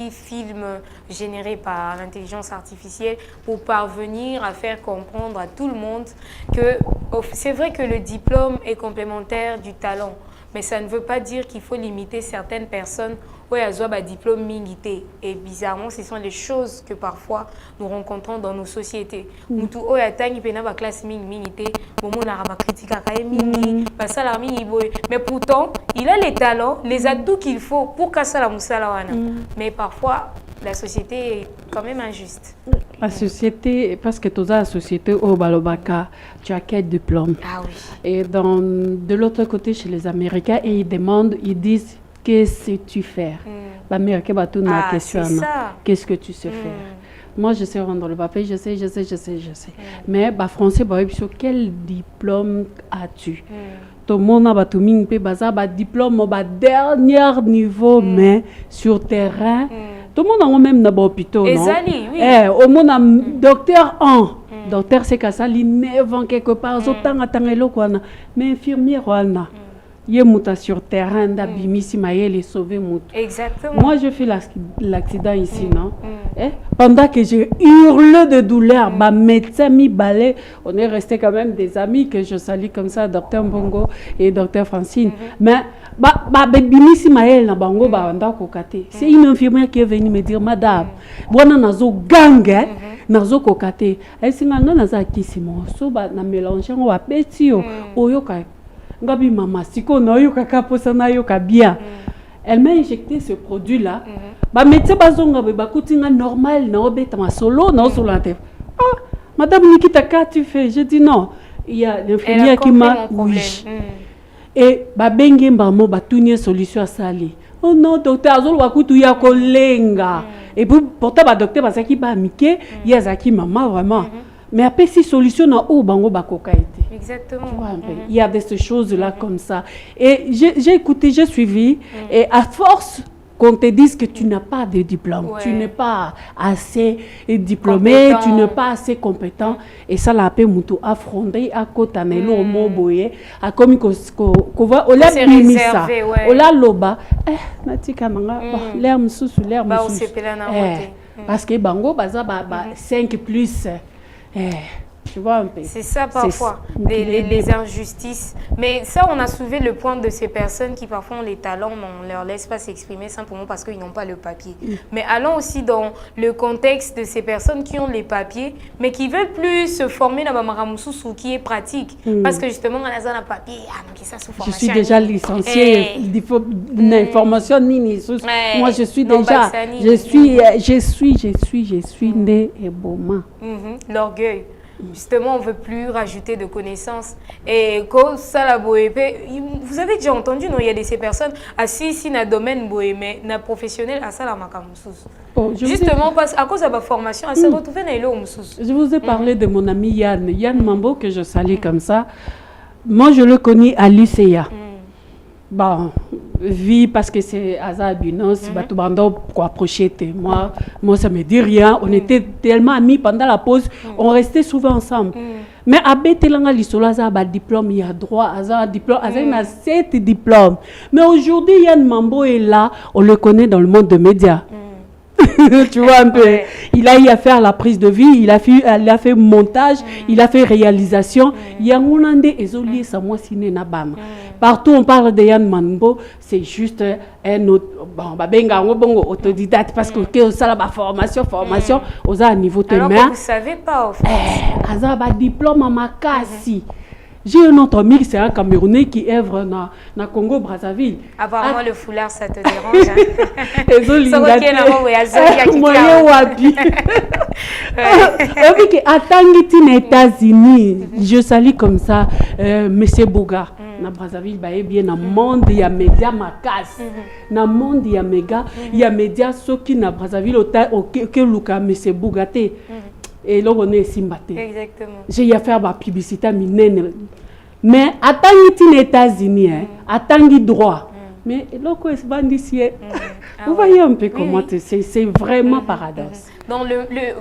films générés par l'intelligence artificielle pour parvenir à faire comprendre à tout le monde que c'est vrai que le diplôme est complémentaire du talent, mais ça ne veut pas dire qu'il faut limiter certaines personnes où elles ont un diplôme mingité. Et bizarrement, ce sont les choses que parfois nous rencontrons dans nos sociétés. Mutu oyo atangi pena ba classe mingité, momo na ba critique ka mingi, ba sala mingi boy. Mais pourtant, il a les talents, les atouts qu'il faut pour ka sala musala wana. Mais parfois la société est quand même injuste. La société, parce que tu as la société au Balobaka, tu as quel diplôme? Ah oui. Et de l'autre côté, chez les Américains, ils demandent, ils disent, qu'est-ce que tu fais? L'Américain va tout la question. Qu'est-ce que tu sais faire? Moi, je sais rendre le papier, je sais. Mais bah, français, bah, quel diplôme as-tu? Tout le monde a un diplôme au dernier niveau, mais sur terrain. Tout le monde a même dans l'hôpital, non? Oui. Au monde a docteur 1. Docteur, c'est que ça, il neuf quelque part. Mais infirmière, il y a sur terrain, d'abimisi, les sauver. Exactement. Moi, je fais l'accident ici, non? Pendant que j'ai hurlé de douleur, ma médecin mi balai, on est resté quand même des amis que je salue comme ça, docteur Mbongo et docteur Francine. Mais c'est une infirmière qui est venue me dire, madame, voilà nazo gang, nazo kokate. Elle s'est dit, naza kisimo, so ba na mélanger on va petio, oyoka, ngabi mama, siko na oyoka kaposa na oyoka bien. Elle m'a injecté ce produit-là. Bah médecin bazonga ba kutinga normal na obeta ma solo na solo ante. Ah, madame Nikita, qu'as tu fais? Je dis non. Il y a l'infirmière qui m'a oui. Et bah bengi mbamo ba tunie solution à sali. Oh non docteur azolo wakutu ya kolenga. Et puis pourtant ba docteur parce qu'il ba mike, il y a zaki maman vraiment. Mais après si solution na o bango ba koka été. Exactement. Il y a des choses là comme ça. Et j'ai écouté, j'ai suivi et à force qu'on te dise que tu n'as pas de diplôme, tu n'es pas assez diplômé, tu n'es pas assez compétent. Et ça l'a appelé Moutou affronter à côté de l'eau moboye, à comme qu'on va au lait bimisa, au lait loba, natika manga, l'air moussou, l'air moussou. Parce que bango baza 5 plus. Tu vois un peu. C'est ça parfois, les injustices. Mais ça, on a soulevé le point de ces personnes qui parfois ont les talents, mais on ne leur laisse pas s'exprimer simplement parce qu'ils n'ont pas le papier. Mais allons aussi dans le contexte de ces personnes qui ont les papiers, mais qui ne veulent plus se former dans Bamaramousou, qui est pratique. Parce que justement, on a un papier, ça sous formation. Je suis déjà licenciée, il faut une formation nini. Moi, je suis déjà, je suis née et bon. L'orgueil. Justement, on ne veut plus rajouter de connaissances. Et quand ça, la boépé, vous avez déjà entendu, non, il y a de ces personnes assises ici dans le domaine bohémé, dans le professionnel, à ça, la makamoussous. Justement, parce à cause de ma formation, elle s'est retrouvée dans l'eau moussous. Je vous ai parlé de mon ami Yann Mambo, que je salue comme ça. Moi, je le connais à l'UCA. Bon, vie parce que c'est Azar Binos, Batubando pour approcher moi ça me dit rien. On était tellement amis pendant la pause, on restait souvent ensemble. Mais à Betelanga l'Isola a un diplôme, il y a droit à un diplôme, il a 7 diplômes. Mais aujourd'hui Yann Mambo est là, on le connaît dans le monde des médias. Tu vois un peu, il a eu à faire la prise de vie, il a fait montage, il a fait réalisation. Il y a un ezolié sa moi ciné na bam. Partout on parle de Yann Mambo, c'est juste un autre bon autodidacte parce que ça la formation aux à niveau de alors que vous savez pas en fait. Azaba diplôme à Makassi. J'ai un autre ami, c'est un Camerounais qui œuvre dans Congo Brazzaville. Apparemment le foulard ça te dérange. États-Unis, je salue comme ça Monsieur Bouga. Na Brazzaville bien dans monde il y a média makas. Dans monde il y a méga, il y a média ceux qui na Brazzaville au que Luka Monsieur Bougaté. Et là on est simbaté. Exactement. J'ai à faire ma publicité à minene. Mais attends les États-Unis, attends les droits. Mais là quoi est-ce vous voyez un peu comment c'est vraiment paradoxe. Dans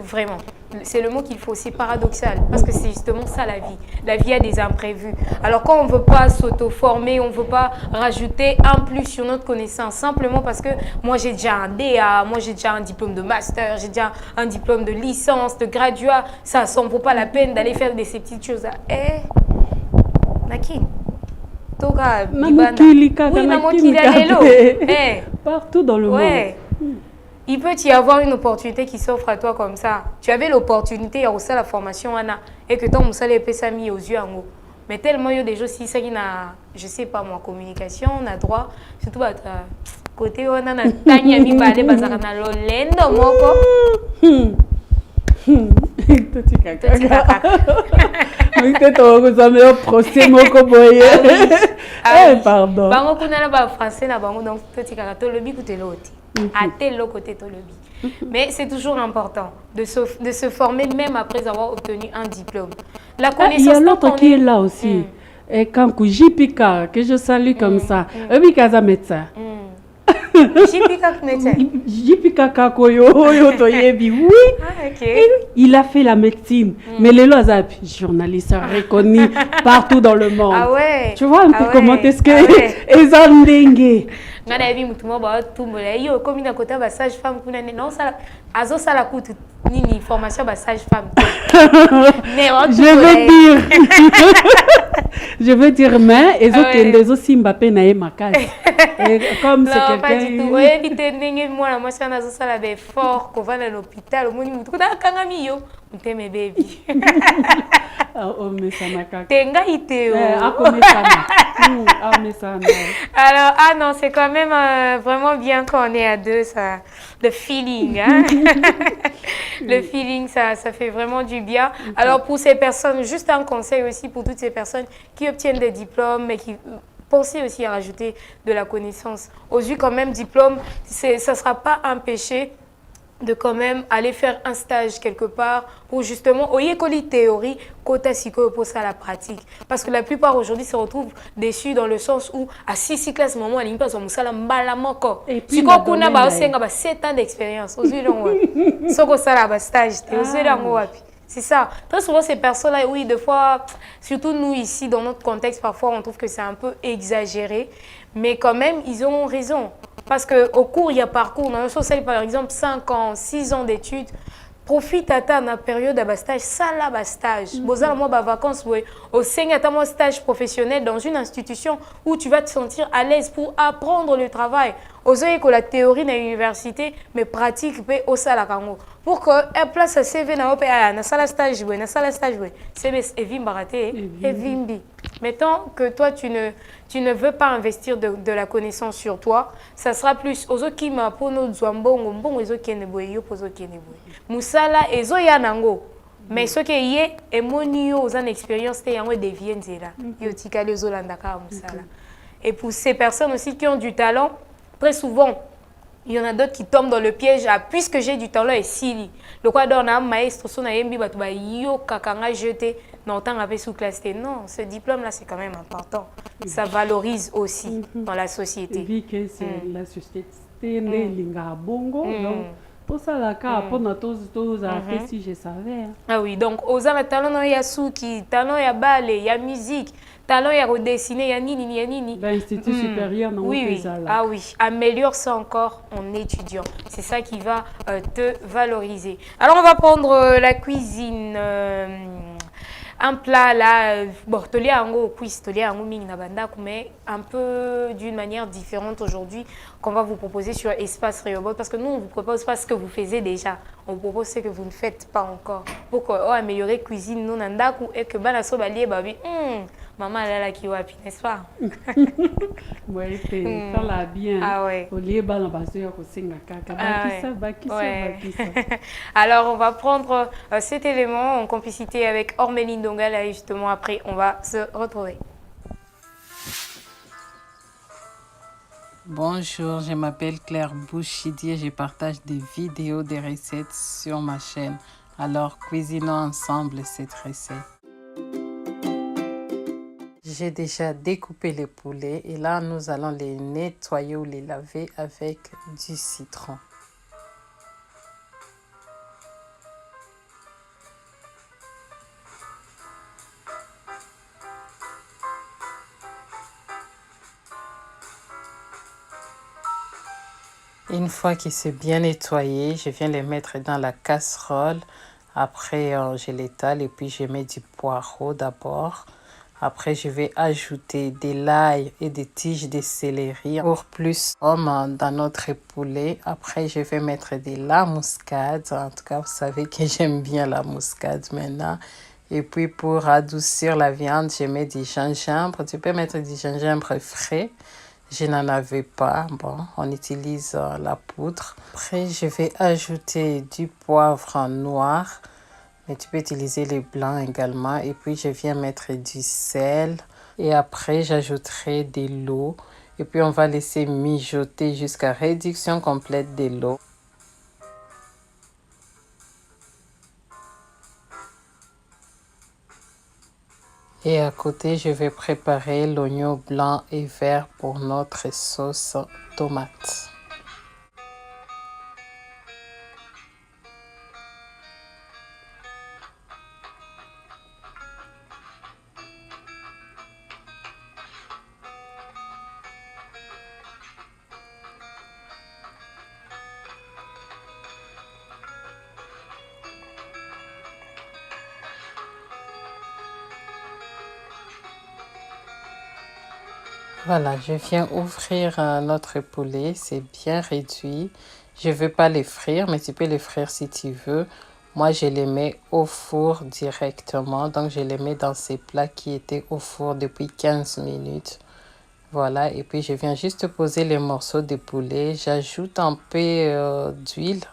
vraiment c'est le mot qu'il faut, c'est paradoxal, parce que c'est justement ça la vie. La vie a des imprévus. Alors quand on ne veut pas s'auto-former, on ne veut pas rajouter un plus sur notre connaissance, simplement parce que moi j'ai déjà un DA, moi j'ai déjà un diplôme de master, j'ai déjà un diplôme de licence, de graduat, ça ne vaut pas la peine d'aller faire ces petites choses-là. Naki Toga, partout dans le monde. Il peut y avoir une opportunité qui s'offre à toi comme ça. Tu avais l'opportunité, il y a aussi la formation, et que ton moussal est ça mis aux yeux en haut. Mais tellement il y a des choses, si ça qui n'a, je sais pas moi, communication, on a droit, surtout à côté, on a un tanya mi balé, bazar na lolendo moko. Pardon. Bango kuna na ba français na bango donc toti kaka to lobi ku te loti. À tel côté to lobi. Mais c'est toujours important de se former même après avoir obtenu un diplôme. La connaissance. Il y a l'autre qui est là aussi. Et quand Jipika que je salue comme ça. Ebikaza médecin. Jipika Kakoyo, oui. Il a fait la médecine. Mais les lois, journaliste reconnu partout dans le monde. Ah ouais. Tu vois un peu comment est-ce que ils ont dengue. Ngana bi mutuma ba tumbola yo comme na kota ba sage femme kuna non ça azo sala kutu nini formation ba sage femme. Je veux dire mais ils ont des aussi Mbappé na makas. Comme c'est quelqu'un. Pas du tout. Ouais, bitendenge moi na moi azo sala be fort ko va à l'hôpital au moni mutu kuta kangami yo muteme baby. Oh mais ça n'a qu'à. Tenga iteo. Alors non, c'est quand même vraiment bien quand on est à deux, ça, le feeling, hein? Le feeling, ça fait vraiment du bien. Alors pour ces personnes, juste un conseil aussi pour toutes ces personnes qui obtiennent des diplômes, mais qui pensez aussi à rajouter de la connaissance. Aux yeux quand même diplôme, ça ne sera pas un péché de quand même aller faire un stage quelque part pour justement, au yécoli théorie, quota psycho pour ça la pratique. Parce que la plupart aujourd'hui se retrouvent déçus dans le sens où à 6 classes, maman, à l'impas, on m'a mbalamoko. Si on a 7 ans d'expérience, aux yeux de ça stage, aux yeux c'est ça. Très souvent, ces personnes-là, oui, des fois, surtout nous ici, dans notre contexte, parfois, on trouve que c'est un peu exagéré. Mais quand même, ils ont raison. Parce qu'au cours, il y a parcours. Dans le social, par exemple, 5 ans, 6 ans d'études, profite à ta période de stage, ça là, stage. Bozala moi, vacances, au sein de stage professionnel dans une institution où tu vas te sentir à l'aise pour apprendre le travail. Ozoye que la théorie dans l'université, mais pratique au salakango. Pour que place à CV na na sala stage na sala stage c'est evim baraté evimbi. Mettons que toi tu ne veux pas investir de la connaissance sur toi, ça sera plus ozo qui m'a pour nos zwambongo mbongo ezo kene boye yo pozo kene boye. Musala ezo ya nango. Mais ce qui est et monio aux expérience te yango deviennent là. Yo tikale zo landaka musala. Et pour ces personnes aussi qui ont du talent, très souvent, il y en a d'autres qui tombent dans le piège. Puisque j'ai du talent et si le quoi donne un maestro, son aïembi, bah yo kakanga jeté, non tant avec sous classe. Non, ce diplôme-là, c'est quand même important. Ça valorise aussi dans la société. Vu que c'est la société, linga bongo, donc pour ça la cas, pendant tous si je savais. Ah oui, donc aux talent il y a souki, talent il y a ballet, il y a musique. Talent et redessiner, il y a nini. L'Institut supérieur, non? Oui. Ah oui, améliore ça encore en étudiant. C'est ça qui va te valoriser. Alors, on va prendre la cuisine. Un plat là, bon, mais un peu d'une manière différente aujourd'hui qu'on va vous proposer sur Espace Réobot parce que nous, on ne vous propose pas ce que vous faisiez déjà. On vous propose ce que vous ne faites pas encore. Pour améliorer la cuisine, nous, et que maman elle a qui wapi, n'est-ce pas? Oui, c'est ça là bien. Ah ouais. Au lieu Alors on va prendre cet élément en complicité avec Ormeline Dongala et justement après on va se retrouver. Bonjour, je m'appelle Claire Bouchidi et je partage des vidéos, des recettes sur ma chaîne. Alors cuisinons ensemble cette recette. J'ai déjà découpé les poulets et là, nous allons les nettoyer ou les laver avec du citron. Une fois qu'il s'est bien nettoyé, je viens les mettre dans la casserole. Après, je l'étale et puis je mets du poireau d'abord. Après, je vais ajouter de l'ail et des tiges de céleri pour plus dans notre poulet. Après, je vais mettre de la muscade. En tout cas, vous savez que j'aime bien la muscade maintenant. Et puis, pour adoucir la viande, je mets du gingembre. Tu peux mettre du gingembre frais. Je n'en avais pas. Bon, on utilise la poudre. Après, je vais ajouter du poivre noir. Mais tu peux utiliser les blancs également. Et puis, je viens mettre du sel. Et après, j'ajouterai de l'eau. Et puis, on va laisser mijoter jusqu'à réduction complète de l'eau. Et à côté, je vais préparer l'oignon blanc et vert pour notre sauce tomate. Voilà, je viens ouvrir notre poulet, c'est bien réduit. Je ne veux pas les frire, mais tu peux les frire si tu veux. Moi, je les mets au four directement, donc je les mets dans ces plats qui étaient au four depuis 15 minutes. Voilà, et puis je viens juste poser les morceaux de poulet. J'ajoute un peu d'huile,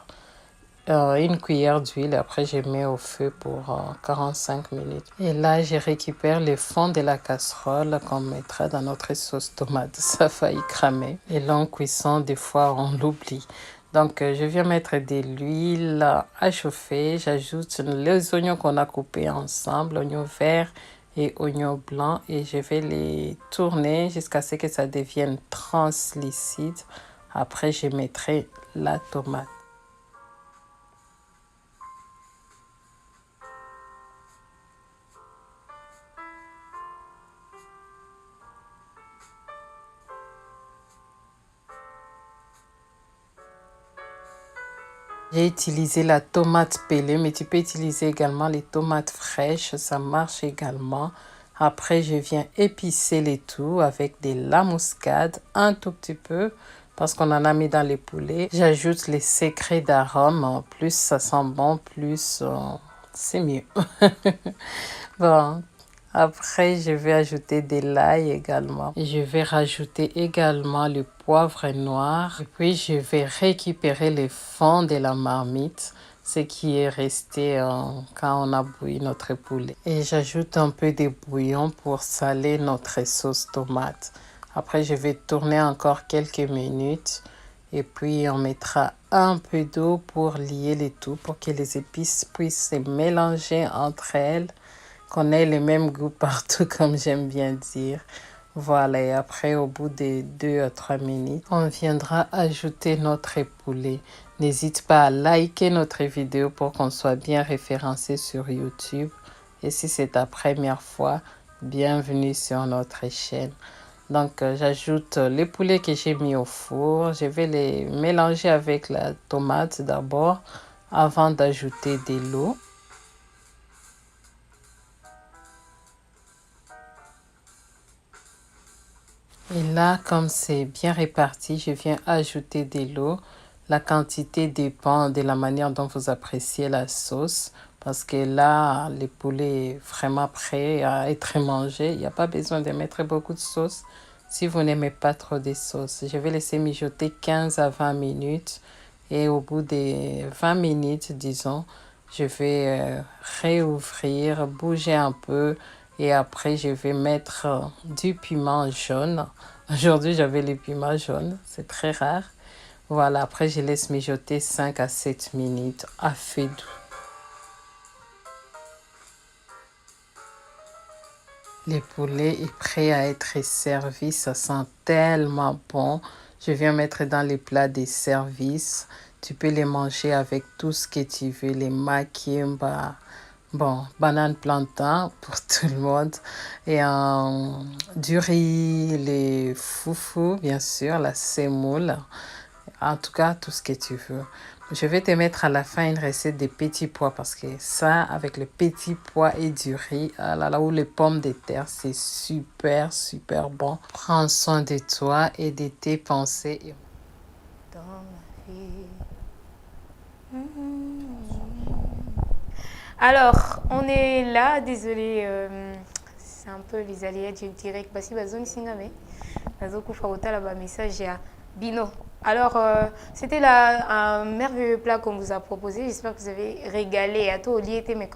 une cuillère d'huile. Après, je mets au feu pour 45 minutes. Et là, je récupère le fond de la casserole qu'on mettra dans notre sauce tomate. Ça a failli cramer. Et là, en cuisson, des fois, on l'oublie. Donc, je viens mettre de l'huile à chauffer. J'ajoute les oignons qu'on a coupés ensemble, oignons verts et oignons blancs. Et je vais les tourner jusqu'à ce que ça devienne translucide. Après, je mettrai la tomate. J'ai utilisé la tomate pelée, mais tu peux utiliser également les tomates fraîches, ça marche également. Après, je viens épicer les tout avec de la muscade, un tout petit peu, parce qu'on en a mis dans les poulets. J'ajoute les secrets d'arôme, plus ça sent bon, plus c'est mieux. Bon, après, je vais ajouter de l'ail également. Et je vais rajouter également le poivre noir. Et puis, je vais récupérer le fond de la marmite, ce qui est resté quand on a bouilli notre poulet. Et j'ajoute un peu de bouillon pour saler notre sauce tomate. Après, je vais tourner encore quelques minutes. Et puis, on mettra un peu d'eau pour lier le tout, pour que les épices puissent se mélanger entre elles, qu'on ait le même goût partout, comme j'aime bien dire. Voilà, et après, au bout de 2 à 3 minutes, on viendra ajouter notre poulet. N'hésite pas à liker notre vidéo pour qu'on soit bien référencé sur YouTube. Et si c'est ta première fois, bienvenue sur notre chaîne. Donc, j'ajoute les poulets que j'ai mis au four. Je vais les mélanger avec la tomate d'abord avant d'ajouter de l'eau. Et là, comme c'est bien réparti, je viens ajouter de l'eau. La quantité dépend de la manière dont vous appréciez la sauce. Parce que là, le poulet est vraiment prêt à être mangé. Il n'y a pas besoin de mettre beaucoup de sauce si vous n'aimez pas trop de sauce. Je vais laisser mijoter 15 à 20 minutes. Et au bout de 20 minutes, disons, je vais réouvrir, bouger un peu. Et après, je vais mettre du piment jaune. Aujourd'hui, j'avais le piment jaune. C'est très rare. Voilà, après, je laisse mijoter 5 à 7 minutes à feu doux. Le poulet est prêt à être servi. Ça sent tellement bon. Je viens mettre dans les plats des services. Tu peux les manger avec tout ce que tu veux. Les makimba. Bon, banane plantain pour tout le monde. Et du riz, les foufous, bien sûr, la semoule. en tout cas, tout ce que tu veux. Je vais te mettre à la fin une recette de petits pois parce que ça, avec les petits pois et du riz, ah là là, ou les pommes de terre, c'est super, super bon. Prends soin de toi et de tes pensées. Dans ma vie. Alors, on est là, désolé, c'est un peu les aléas du direct. Basi bazoni singame. Nazoku Faouta là-bas, message à Bino. Alors, c'était là un merveilleux plat qu'on vous a proposé. J'espère que vous avez régalé. À toi, Oli était